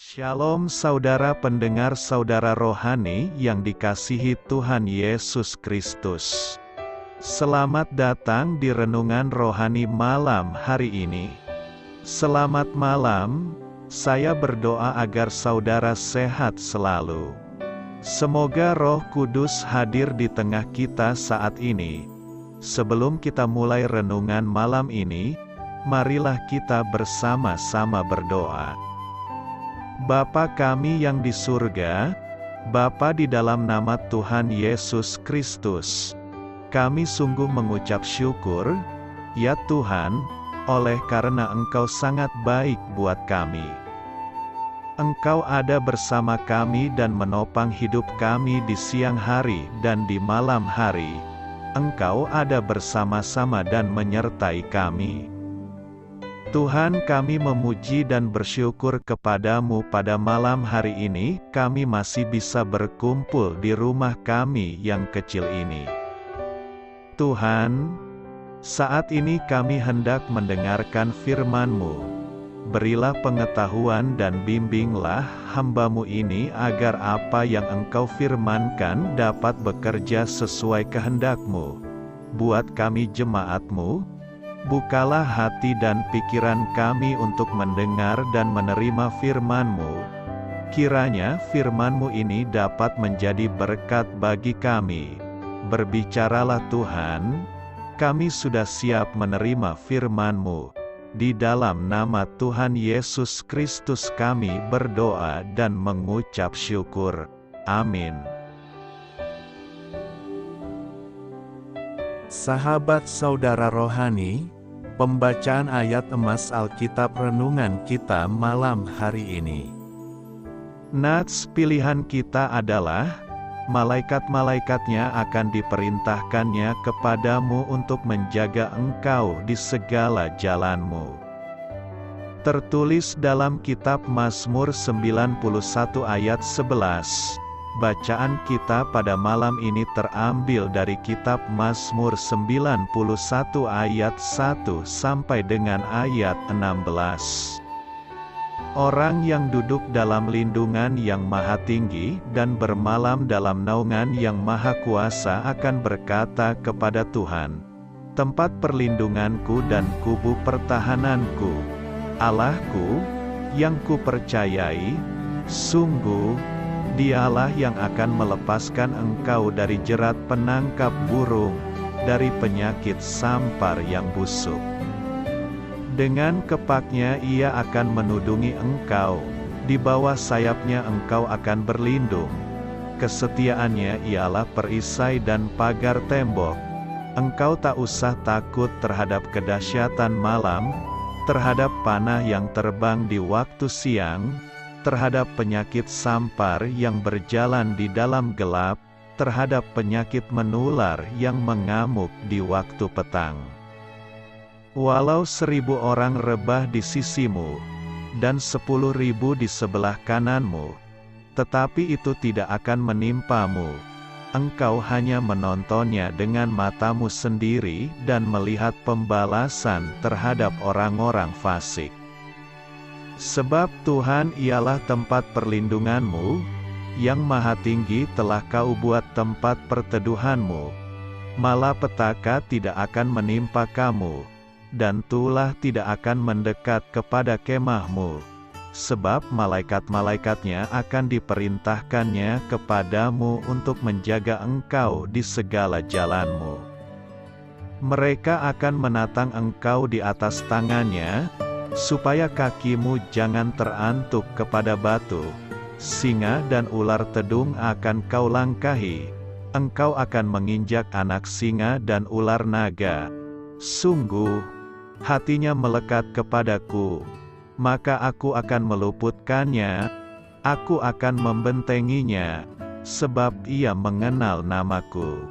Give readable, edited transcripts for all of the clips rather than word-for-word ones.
Shalom saudara pendengar saudara rohani yang dikasihi Tuhan Yesus Kristus. Selamat datang di renungan rohani malam hari ini. Selamat malam, saya berdoa agar saudara sehat selalu. Semoga Roh Kudus hadir di tengah kita saat ini. Sebelum kita mulai renungan malam ini, marilah kita bersama-sama berdoa. Bapa kami yang di surga, Bapa di dalam nama Tuhan Yesus Kristus, kami sungguh mengucap syukur, ya Tuhan, oleh karena Engkau sangat baik buat kami. Engkau ada bersama kami dan menopang hidup kami di siang hari dan di malam hari. Engkau ada bersama-sama dan menyertai kami. Tuhan, kami memuji dan bersyukur kepadamu pada malam hari ini, kami masih bisa berkumpul di rumah kami yang kecil ini. Tuhan, saat ini kami hendak mendengarkan firman-Mu. Berilah pengetahuan dan bimbinglah hamba-Mu ini agar apa yang Engkau firmankan dapat bekerja sesuai kehendak-Mu. Buat kami jemaat-Mu, bukalah hati dan pikiran kami untuk mendengar dan menerima firman-Mu. Kiranya firman-Mu ini dapat menjadi berkat bagi kami. Berbicaralah Tuhan, kami sudah siap menerima firman-Mu. Di dalam nama Tuhan Yesus Kristus kami berdoa dan mengucap syukur. Amin. Sahabat saudara rohani, pembacaan ayat emas Alkitab renungan kita malam hari ini. Nats pilihan kita adalah, malaikat-malaikatnya akan diperintahkannya kepadamu untuk menjaga engkau di segala jalanmu. Tertulis dalam kitab Mazmur 91 ayat 11. Bacaan kita pada malam ini terambil dari kitab Mazmur 91 ayat 1 sampai dengan ayat 16. Orang yang duduk dalam lindungan yang maha tinggi dan bermalam dalam naungan yang maha kuasa akan berkata kepada Tuhan, tempat perlindunganku dan kubu pertahananku, Allahku, yang kupercayai, sungguh, Dialah yang akan melepaskan engkau dari jerat penangkap burung, dari penyakit sampar yang busuk. Dengan kepaknya ia akan menudungi engkau, di bawah sayapnya engkau akan berlindung. Kesetiaannya ialah perisai dan pagar tembok. Engkau tak usah takut terhadap kedahsyatan malam, terhadap panah yang terbang di waktu siang, terhadap penyakit sampar yang berjalan di dalam gelap, terhadap penyakit menular yang mengamuk di waktu petang. Walau 1.000 orang rebah di sisimu, dan 10.000 di sebelah kananmu, tetapi itu tidak akan menimpamu. Engkau hanya menontonnya dengan matamu sendiri dan melihat pembalasan terhadap orang-orang fasik. Sebab Tuhan ialah tempat perlindunganmu, yang maha tinggi telah kau buat tempat perteduhanmu. Malapetaka tidak akan menimpa kamu, dan tulah tidak akan mendekat kepada kemahmu. Sebab malaikat-malaikatnya akan diperintahkannya kepadamu untuk menjaga engkau di segala jalanmu. Mereka akan menatang engkau di atas tangannya, supaya kakimu jangan terantuk kepada batu. Singa dan ular tedung akan kau langkahi. Engkau akan menginjak anak singa dan ular naga. Sungguh, hatinya melekat kepadaku, maka aku akan meluputkannya, aku akan membentenginya, sebab ia mengenal namaku.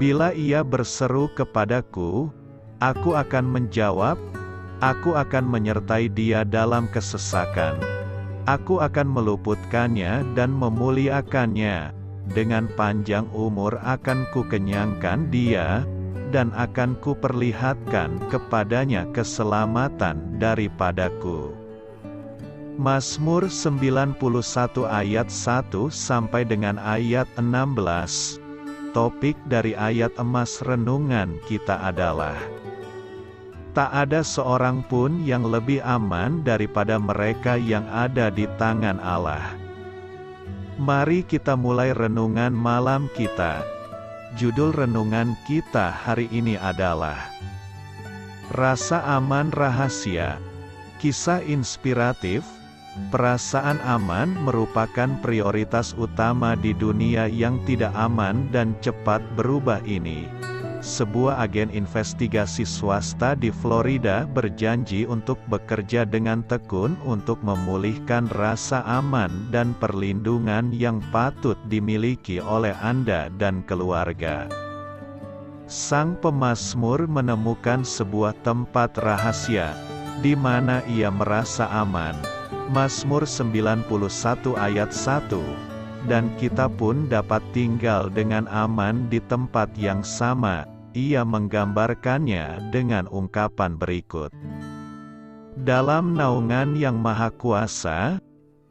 Bila ia berseru kepadaku, aku akan menjawab, aku akan menyertai dia dalam kesesakan. Aku akan meluputkannya dan memuliakannya. Dengan panjang umur akan kukenyangkan dia, dan akan kuperlihatkan kepadanya keselamatan daripadaku. Mazmur 91 ayat 1 sampai dengan ayat 16. Topik dari ayat emas renungan kita adalah: tak ada seorang pun yang lebih aman daripada mereka yang ada di tangan Allah. Mari kita mulai renungan malam kita. Judul renungan kita hari ini adalah Rasa Aman Rahasia. Kisah inspiratif. Perasaan aman merupakan prioritas utama di dunia yang tidak aman dan cepat berubah ini. Sebuah agen investigasi swasta di Florida berjanji untuk bekerja dengan tekun untuk memulihkan rasa aman dan perlindungan yang patut dimiliki oleh Anda dan keluarga. Sang pemazmur menemukan sebuah tempat rahasia, di mana ia merasa aman. Mazmur 91 ayat 1, dan kita pun dapat tinggal dengan aman di tempat yang sama. Ia menggambarkannya dengan ungkapan berikut. Dalam naungan yang maha kuasa,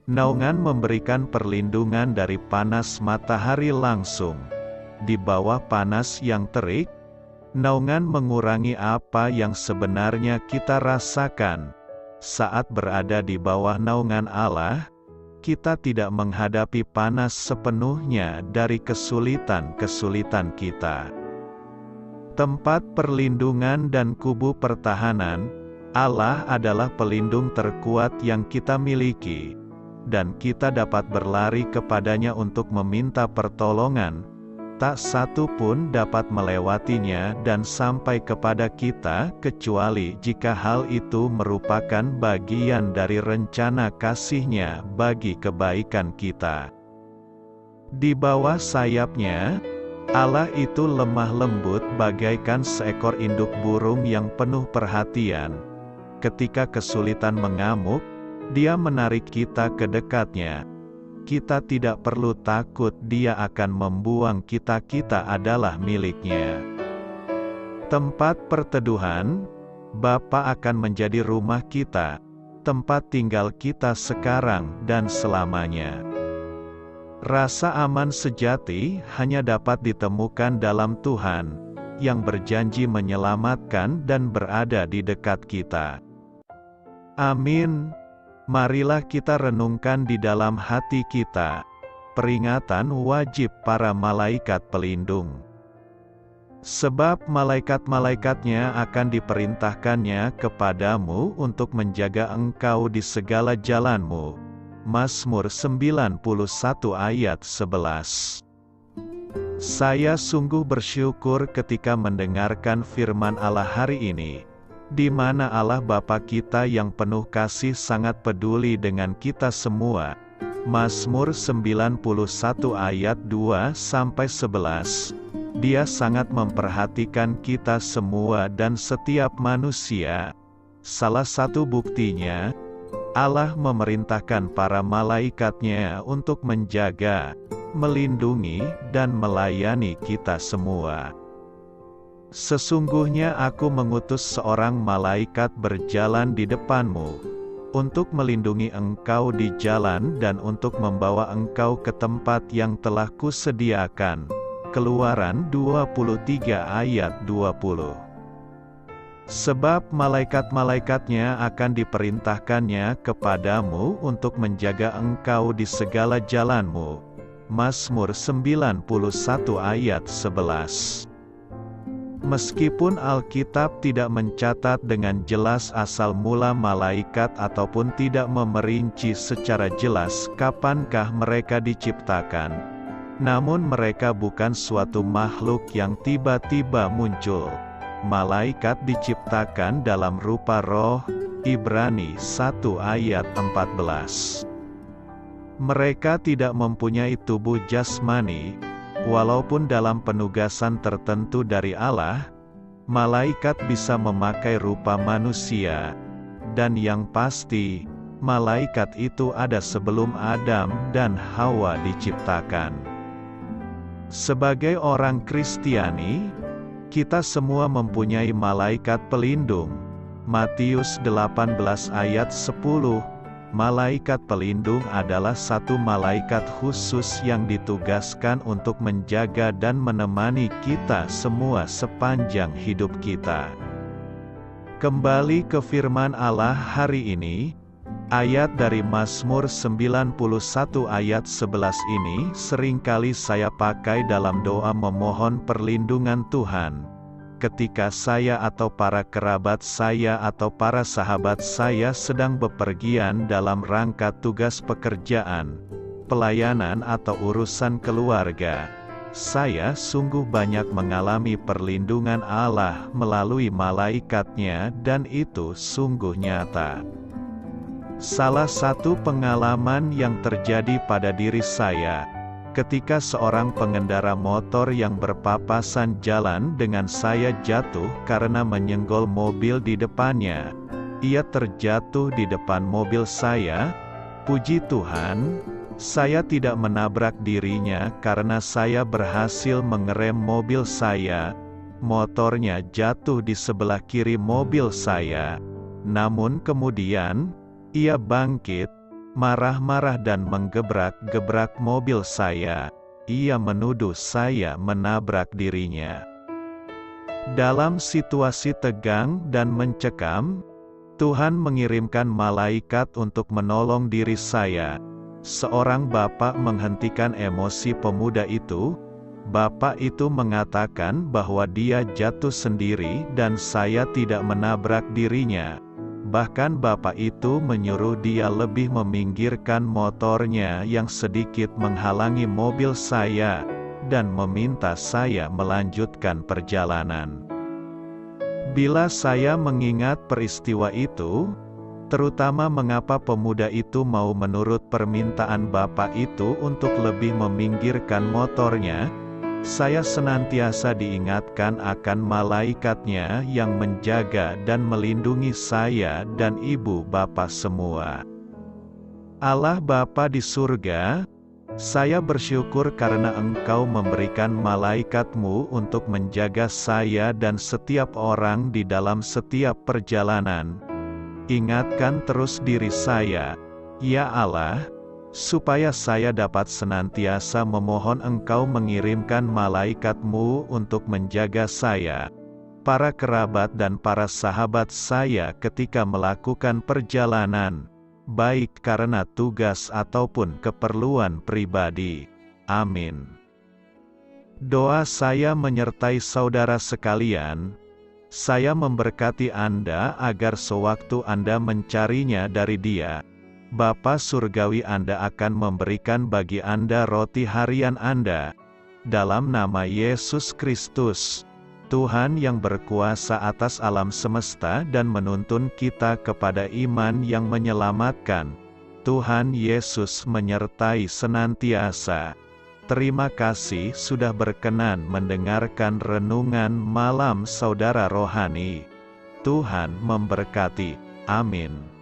naungan memberikan perlindungan dari panas matahari langsung. Di bawah panas yang terik, naungan mengurangi apa yang sebenarnya kita rasakan. Saat berada di bawah naungan Allah, kita tidak menghadapi panas sepenuhnya dari kesulitan-kesulitan kita. Tempat perlindungan dan kubu pertahanan, Allah adalah pelindung terkuat yang kita miliki, dan kita dapat berlari kepadanya untuk meminta pertolongan. Tak satu pun dapat melewatinya dan sampai kepada kita kecuali jika hal itu merupakan bagian dari rencana kasih-Nya bagi kebaikan kita. Di bawah sayap-Nya, Allah itu lemah lembut bagaikan seekor induk burung yang penuh perhatian. Ketika kesulitan mengamuk, Dia menarik kita ke dekat-Nya. Kita tidak perlu takut Dia akan membuang kita adalah milik-Nya. Tempat perteduhan, Bapa akan menjadi rumah kita, tempat tinggal kita sekarang dan selamanya. Rasa aman sejati hanya dapat ditemukan dalam Tuhan, yang berjanji menyelamatkan dan berada di dekat kita. Amin. Marilah kita renungkan di dalam hati kita, peringatan wajib para malaikat pelindung. Sebab malaikat-malaikatnya akan diperintahkannya kepadamu untuk menjaga engkau di segala jalanmu. Mazmur 91 ayat 11. Saya sungguh bersyukur ketika mendengarkan firman Allah hari ini, di mana Allah Bapa kita yang penuh kasih sangat peduli dengan kita semua. Mazmur 91 ayat 2-11. Dia sangat memperhatikan kita semua dan setiap manusia. Salah satu buktinya, Allah memerintahkan para malaikat-Nya untuk menjaga, melindungi, dan melayani kita semua. Sesungguhnya aku mengutus seorang malaikat berjalan di depanmu, untuk melindungi engkau di jalan dan untuk membawa engkau ke tempat yang telah kusediakan. Keluaran 23 ayat 20. Sebab malaikat-malaikatnya akan diperintahkannya kepadamu untuk menjaga engkau di segala jalanmu. Mazmur 91 ayat 11. Meskipun Alkitab tidak mencatat dengan jelas asal mula malaikat ataupun tidak memerinci secara jelas kapankah mereka diciptakan, namun mereka bukan suatu makhluk yang tiba-tiba muncul. Malaikat diciptakan dalam rupa roh, Ibrani 1 ayat 14. Mereka tidak mempunyai tubuh jasmani. Walaupun dalam penugasan tertentu dari Allah, malaikat bisa memakai rupa manusia, dan yang pasti, malaikat itu ada sebelum Adam dan Hawa diciptakan. Sebagai orang Kristiani, kita semua mempunyai malaikat pelindung. Matius 18 ayat 10, Malaikat pelindung adalah satu malaikat khusus yang ditugaskan untuk menjaga dan menemani kita semua sepanjang hidup kita. Kembali ke firman Allah hari ini, ayat dari Mazmur 91 ayat 11 ini seringkali saya pakai dalam doa memohon perlindungan Tuhan. Ketika saya atau para kerabat saya atau para sahabat saya sedang bepergian dalam rangka tugas pekerjaan, pelayanan atau urusan keluarga, saya sungguh banyak mengalami perlindungan Allah melalui malaikatnya dan itu sungguh nyata. Salah satu pengalaman yang terjadi pada diri saya, ketika seorang pengendara motor yang berpapasan jalan dengan saya jatuh karena menyenggol mobil di depannya. Ia terjatuh di depan mobil saya. Puji Tuhan, saya tidak menabrak dirinya karena saya berhasil mengerem mobil saya. Motornya jatuh di sebelah kiri mobil saya. Namun kemudian, ia bangkit, marah-marah dan menggebrak-gebrak mobil saya. Ia menuduh saya menabrak dirinya. Dalam situasi tegang dan mencekam, Tuhan mengirimkan malaikat untuk menolong diri saya. Seorang bapak menghentikan emosi pemuda itu. Bapak itu mengatakan bahwa dia jatuh sendiri dan saya tidak menabrak dirinya. Bahkan bapak itu menyuruh dia lebih meminggirkan motornya yang sedikit menghalangi mobil saya, dan meminta saya melanjutkan perjalanan. Bila saya mengingat peristiwa itu, terutama mengapa pemuda itu mau menurut permintaan bapak itu untuk lebih meminggirkan motornya, saya senantiasa diingatkan akan malaikatnya yang menjaga dan melindungi saya dan ibu bapa semua. Allah Bapa di surga, saya bersyukur karena Engkau memberikan malaikat-Mu untuk menjaga saya dan setiap orang di dalam setiap perjalanan. Ingatkan terus diri saya, ya Allah, supaya saya dapat senantiasa memohon Engkau mengirimkan malaikat-Mu untuk menjaga saya, para kerabat dan para sahabat saya ketika melakukan perjalanan, baik karena tugas ataupun keperluan pribadi. Amin. Doa saya menyertai saudara sekalian. Saya memberkati Anda agar sewaktu Anda mencarinya dari Dia, Bapa Surgawi Anda akan memberikan bagi Anda roti harian Anda. Dalam nama Yesus Kristus, Tuhan yang berkuasa atas alam semesta dan menuntun kita kepada iman yang menyelamatkan, Tuhan Yesus menyertai senantiasa. Terima kasih sudah berkenan mendengarkan renungan malam saudara rohani. Tuhan memberkati. Amin.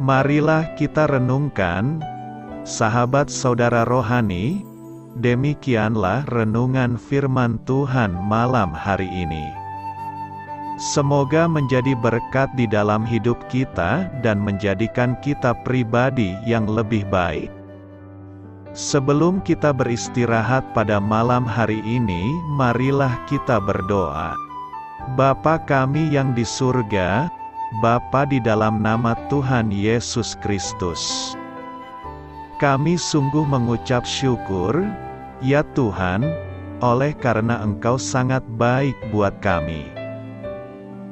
Marilah kita renungkan, sahabat saudara rohani, demikianlah renungan firman Tuhan malam hari ini. Semoga menjadi berkat di dalam hidup kita dan menjadikan kita pribadi yang lebih baik. Sebelum kita beristirahat pada malam hari ini, marilah kita berdoa. Bapa kami yang di surga, Bapa di dalam nama Tuhan Yesus Kristus, kami sungguh mengucap syukur, ya Tuhan, oleh karena Engkau sangat baik buat kami.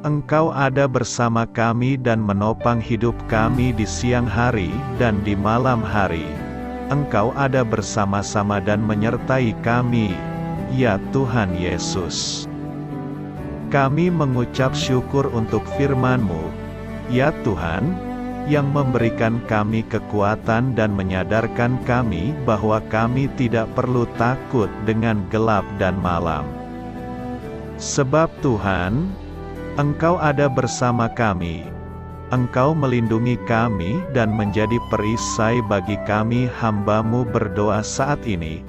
Engkau ada bersama kami dan menopang hidup kami di siang hari dan di malam hari. Engkau ada bersama-sama dan menyertai kami, ya Tuhan Yesus. Kami mengucap syukur untuk firman-Mu, ya Tuhan, yang memberikan kami kekuatan dan menyadarkan kami bahwa kami tidak perlu takut dengan gelap dan malam. Sebab Tuhan, Engkau ada bersama kami. Engkau melindungi kami dan menjadi perisai bagi kami hamba-Mu berdoa saat ini.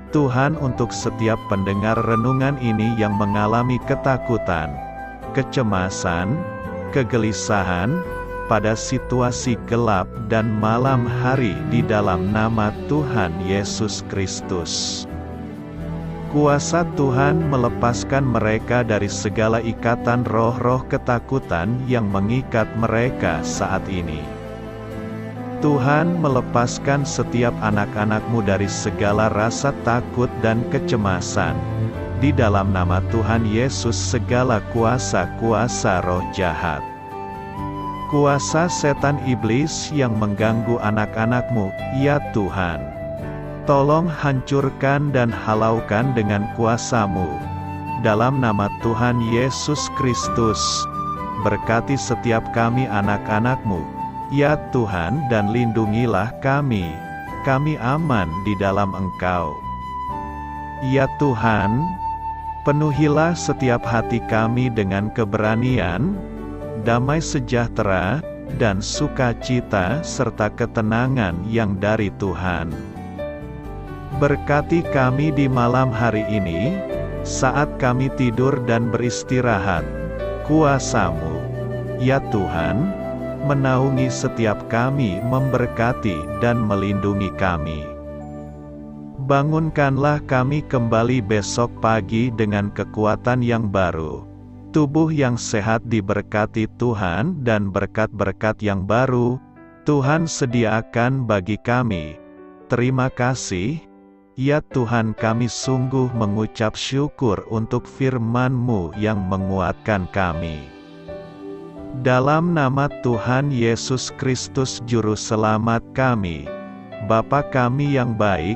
Tuhan, untuk setiap pendengar renungan ini yang mengalami ketakutan, kecemasan, kegelisahan, pada situasi gelap dan malam hari di dalam nama Tuhan Yesus Kristus. Kuasa Tuhan melepaskan mereka dari segala ikatan roh-roh ketakutan yang mengikat mereka saat ini. Tuhan melepaskan setiap anak-anak-Mu dari segala rasa takut dan kecemasan. Di dalam nama Tuhan Yesus, segala kuasa-kuasa roh jahat, kuasa setan iblis yang mengganggu anak-anak-Mu, ya Tuhan, tolong hancurkan dan halaukan dengan kuasa-Mu. Dalam nama Tuhan Yesus Kristus, berkati setiap kami anak-anak-Mu, ya Tuhan, dan lindungilah kami. Kami aman di dalam Engkau. Ya Tuhan, penuhilah setiap hati kami dengan keberanian, damai sejahtera, dan sukacita serta ketenangan yang dari Tuhan. Berkati kami di malam hari ini, saat kami tidur dan beristirahat. Kuasa-Mu, ya Tuhan, menaungi setiap kami, memberkati dan melindungi kami. Bangunkanlah kami kembali besok pagi dengan kekuatan yang baru. Tubuh yang sehat diberkati Tuhan, dan berkat-berkat yang baru Tuhan sediakan bagi kami. Terima kasih, ya Tuhan, kami sungguh mengucap syukur untuk firman-Mu yang menguatkan kami. Dalam nama Tuhan Yesus Kristus Juru Selamat kami, Bapa kami yang baik,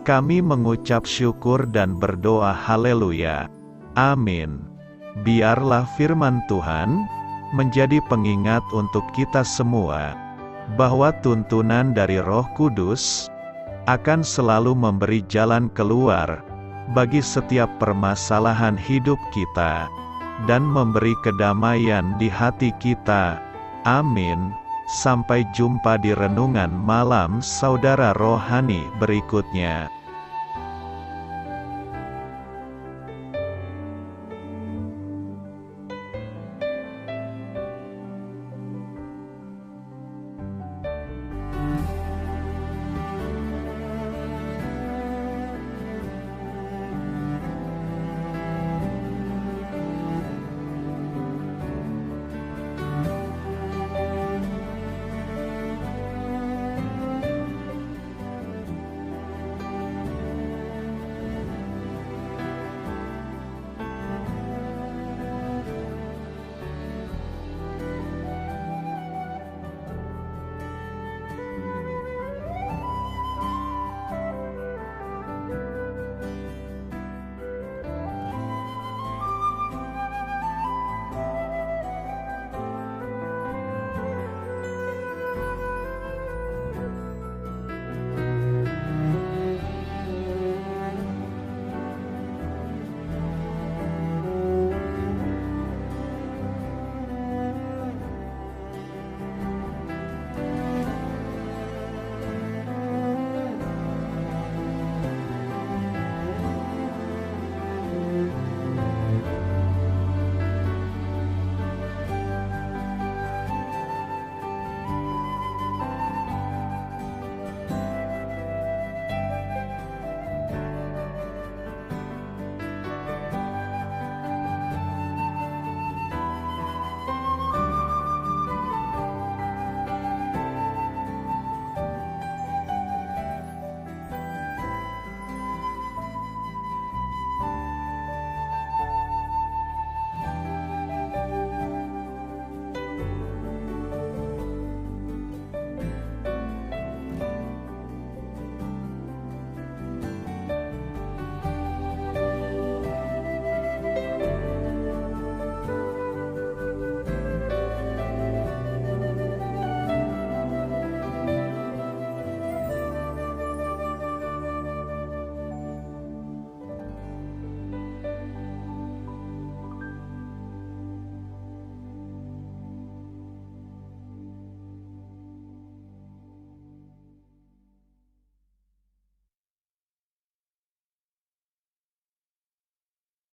kami mengucap syukur dan berdoa haleluya. Amin. Biarlah firman Tuhan menjadi pengingat untuk kita semua, bahwa tuntunan dari Roh Kudus akan selalu memberi jalan keluar bagi setiap permasalahan hidup kita, dan memberi kedamaian di hati kita. Amin. Sampai jumpa di renungan malam saudara rohani berikutnya.